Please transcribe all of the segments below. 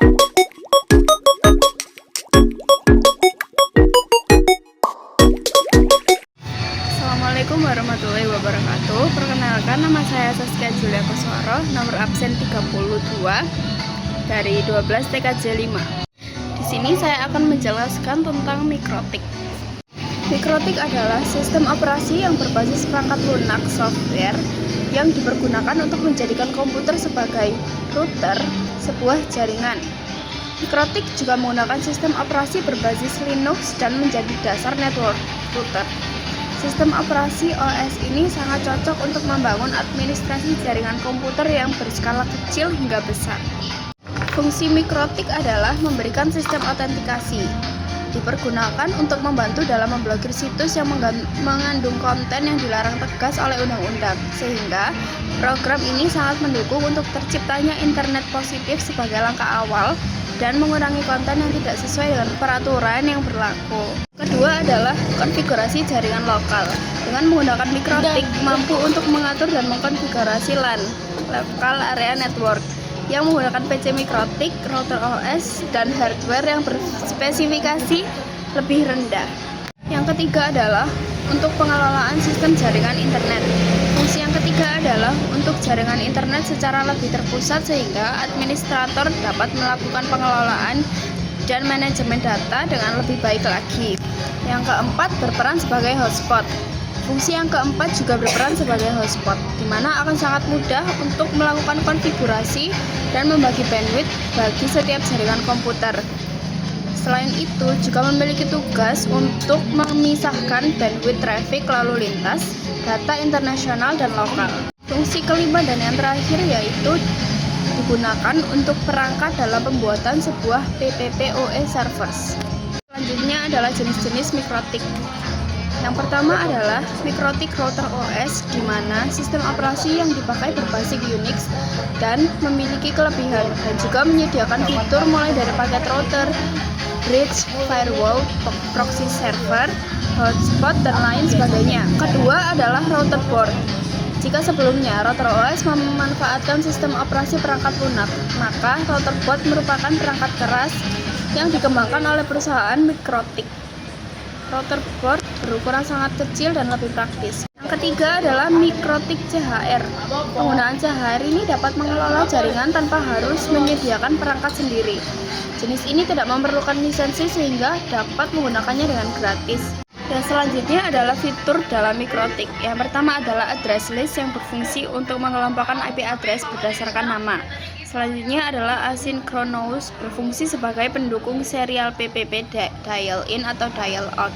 Assalamualaikum warahmatullahi wabarakatuh. Perkenalkan, nama saya Saskia Julia Koswara, nomor absen 32 dari 12 TKJ 5. Di sini saya akan menjelaskan tentang mikrotik. Mikrotik adalah sistem operasi yang berbasis perangkat lunak software yang dipergunakan untuk menjadikan komputer sebagai router sebuah jaringan. Mikrotik juga menggunakan sistem operasi berbasis Linux dan menjadi dasar network router. Sistem operasi OS ini sangat cocok untuk membangun administrasi jaringan komputer yang berskala kecil hingga besar. Fungsi mikrotik adalah memberikan sistem autentikasi. Dipergunakan untuk membantu dalam memblokir situs yang mengandung konten yang dilarang tegas oleh undang-undang, sehingga program ini sangat mendukung untuk terciptanya internet positif sebagai langkah awal dan mengurangi konten yang tidak sesuai dengan peraturan yang berlaku. Kedua adalah konfigurasi jaringan lokal. Dengan menggunakan mikrotik, mampu untuk mengatur dan mengkonfigurasi LAN, Local Area Network, yang menggunakan PC mikrotik, router OS, dan hardware yang berspesifikasi lebih rendah. Yang ketiga adalah untuk pengelolaan sistem jaringan internet. Fungsi yang ketiga adalah untuk jaringan internet secara lebih terpusat sehingga administrator dapat melakukan pengelolaan dan manajemen data dengan lebih baik lagi. Yang keempat, berperan sebagai hotspot. Fungsi yang keempat juga berperan sebagai hotspot, di mana akan sangat mudah untuk melakukan konfigurasi dan membagi bandwidth bagi setiap jaringan komputer. Selain itu, juga memiliki tugas untuk memisahkan bandwidth traffic lalu lintas, data internasional dan lokal. Fungsi kelima dan yang terakhir yaitu digunakan untuk perangkat dalam pembuatan sebuah PPPoE servers. Selanjutnya adalah jenis-jenis mikrotik. Yang pertama adalah mikrotik router OS, di mana sistem operasi yang dipakai berbasis Unix dan memiliki kelebihan dan juga menyediakan fitur mulai dari paket router, bridge, firewall, proxy server, hotspot, dan lain sebagainya. Kedua adalah router board. Jika sebelumnya router OS memanfaatkan sistem operasi perangkat lunak, maka router board merupakan perangkat keras yang dikembangkan oleh perusahaan mikrotik. Router board berukuran sangat kecil dan lebih praktis. Yang ketiga adalah mikrotik CHR. Penggunaan CHR ini dapat mengelola jaringan tanpa harus menyediakan perangkat sendiri. Jenis ini tidak memerlukan lisensi sehingga dapat menggunakannya dengan gratis. Dan selanjutnya adalah fitur dalam mikrotik. Yang pertama adalah address list yang berfungsi untuk mengelompokkan IP address berdasarkan nama. Selanjutnya adalah asynchronous, berfungsi sebagai pendukung serial PPP dial-in atau dial-out.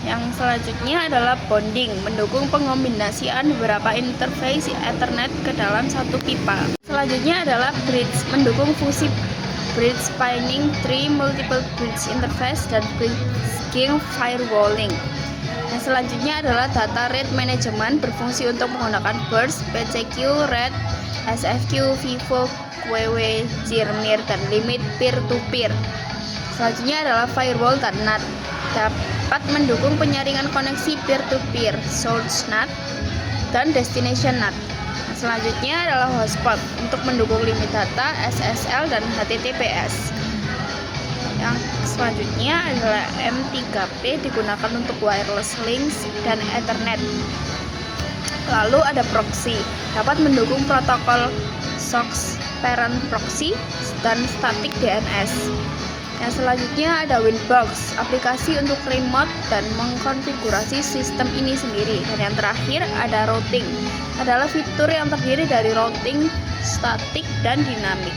Yang selanjutnya adalah bonding, mendukung pengombinasian beberapa interface Ethernet ke dalam satu pipa. Selanjutnya adalah bridge, mendukung fungsi bridge spanning tree, multiple bridge interface, dan bridging firewalling. Yang selanjutnya adalah data rate management, berfungsi untuk menggunakan burst, PCQ, RAID, SFQ, FIFO, QW, JIRMIR, dan limit peer-to-peer. Selanjutnya adalah firewall dan NAT, dapat mendukung penyaringan koneksi peer-to-peer, source NAT, dan destination NAT. Selanjutnya adalah hotspot untuk mendukung limit data, SSL, dan HTTPS. Yang selanjutnya adalah M3P, digunakan untuk wireless links dan Ethernet. Lalu ada proxy, dapat mendukung protokol SOX, parent proxy, dan static DNS. Yang selanjutnya ada Winbox, aplikasi untuk remote dan mengkonfigurasi sistem ini sendiri. Dan yang terakhir ada routing, adalah fitur yang terdiri dari routing, statik, dan dinamik.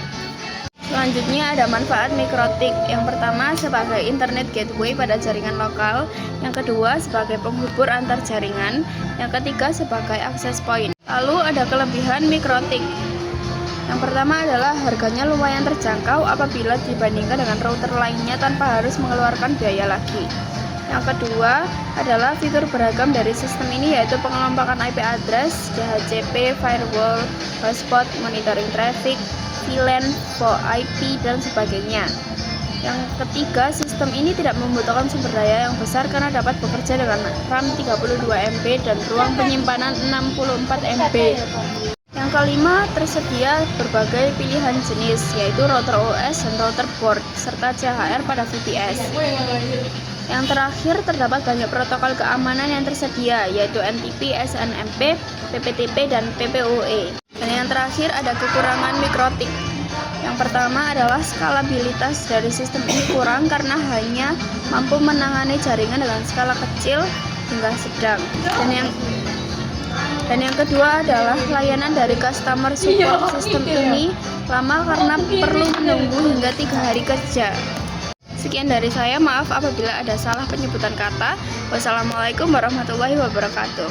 Selanjutnya ada manfaat mikrotik. Yang pertama sebagai internet gateway pada jaringan lokal, yang kedua sebagai penghubur antar jaringan, yang ketiga sebagai access point. Lalu ada kelebihan mikrotik. Yang pertama adalah harganya lumayan terjangkau apabila dibandingkan dengan router lainnya tanpa harus mengeluarkan biaya lagi. Yang kedua adalah fitur beragam dari sistem ini, yaitu pengelompokan IP address, DHCP, firewall, hotspot, monitoring traffic, VLAN, VoIP, dan sebagainya. Yang ketiga, sistem ini tidak membutuhkan sumber daya yang besar karena dapat bekerja dengan RAM 32 MB dan ruang penyimpanan 64 MB. Yang kelima, tersedia berbagai pilihan jenis, yaitu router OS dan router board, serta CHR pada VPS. Yang terakhir, terdapat banyak protokol keamanan yang tersedia, yaitu NTP, SNMP, PPTP, dan PPOE. Dan yang terakhir, ada kekurangan mikrotik. Yang pertama adalah skalabilitas dari sistem ini kurang karena hanya mampu menangani jaringan dengan skala kecil hingga sedang. Dan yang kedua adalah layanan dari customer support sistem ini lama karena perlu menunggu hingga 3 hari kerja. Sekian dari saya, maaf apabila ada salah penyebutan kata. Wassalamualaikum warahmatullahi wabarakatuh.